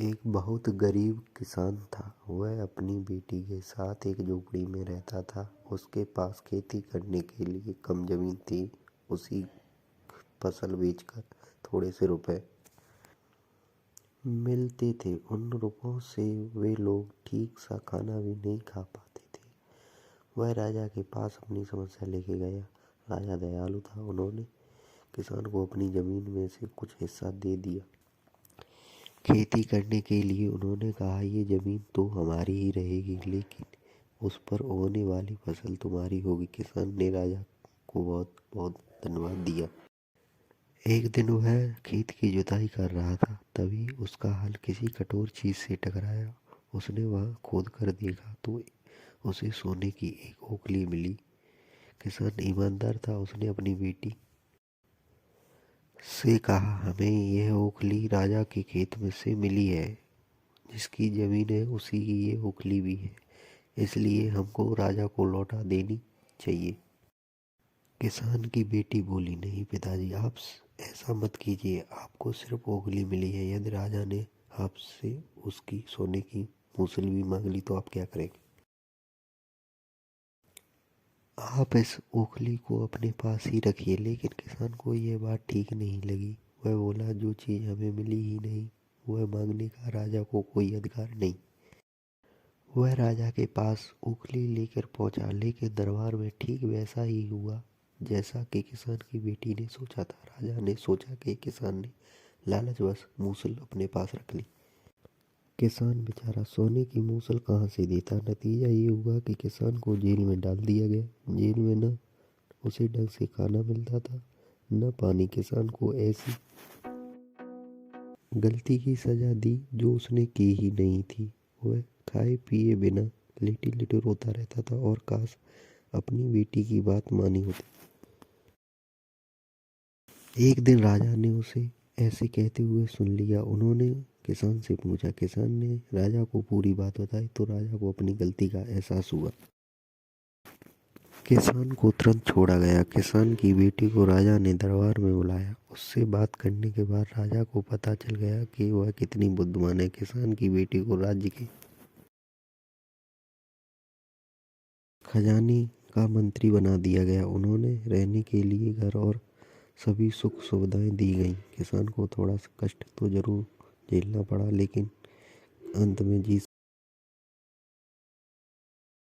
एक बहुत गरीब किसान था। वह अपनी बेटी के साथ एक झोपड़ी में रहता था। उसके पास खेती करने के लिए कम जमीन थी। उसी फसल बेचकर थोड़े से रुपए मिलते थे। उन रुपयों से वे लोग ठीक सा खाना भी नहीं खा पाते थे। वह राजा के पास अपनी समस्या लेके गया। राजा दयालु था। उन्होंने किसान को अपनी जमीन में से कुछ हिस्सा दे दिया। खेती करने के लिए उन्होंने कहा, ये जमीन तो हमारी ही रहेगी, लेकिन उस पर उगने वाली फसल तुम्हारी होगी। किसान ने राजा को बहुत बहुत धन्यवाद दिया। एक दिन वह खेत की जुताई कर रहा था। तभी उसका हल किसी कठोर चीज से टकराया। उसने वह खोद कर देखा तो उसे सोने की एक ओखली मिली। किसान ईमानदार था। उसने अपनी बेटी से कहा, हमें यह ओखली राजा के खेत में से मिली है। जिसकी जमीन है उसी की ये ओखली भी है, इसलिए हमको राजा को लौटा देनी चाहिए। किसान की बेटी बोली, नहीं पिताजी, आप ऐसा मत कीजिए। आपको सिर्फ ओखली मिली है। यदि राजा ने आपसे उसकी सोने की मूसल भी मांग ली तो आप क्या करेंगे? आप इस ओखली को अपने पास ही रखिए। लेकिन किसान को यह बात ठीक नहीं लगी। वह बोला, जो चीज हमें मिली ही नहीं वह मांगने का राजा को कोई अधिकार नहीं। वह राजा के पास ओखली लेकर पहुंचा, लेकिन दरबार में ठीक वैसा ही हुआ जैसा कि किसान की बेटी ने सोचा था। राजा ने सोचा कि किसान ने लालचवश मूसल अपने पास रख ली। किसान बेचारा सोने की मूसल कहाँ से देता। नतीजा ये हुआ कि किसान को जेल में डाल दिया गया। जेल में न उसे ढंग से खाना मिलता था, न पानी। किसान को ऐसी गलती की सजा दी जो उसने की ही नहीं थी। वह खाए पिए बिना लेटे लेटे रोता रहता था और काश अपनी बेटी की बात मानी होती। एक दिन राजा ने उसे ऐसे कहते हुए सुन लिया। उन्होंने किसान से पूछा। किसान ने राजा को पूरी बात बताई तो राजा को अपनी गलती का एहसास हुआ। किसान को तुरंत छोड़ा गया। किसान की बेटी को राजा ने दरबार में बुलाया। उससे बात करने के बाद राजा को पता चल गया कि वह कितनी बुद्धिमान है। किसान की बेटी को राज्य के खजाने का मंत्री बना दिया गया। उन्होंने रहने के लिए घर और सभी सुख सुविधाएं दी गईं। किसान को थोड़ा सा कष्ट तो जरूर झेलना पड़ा, लेकिन अंत में जीत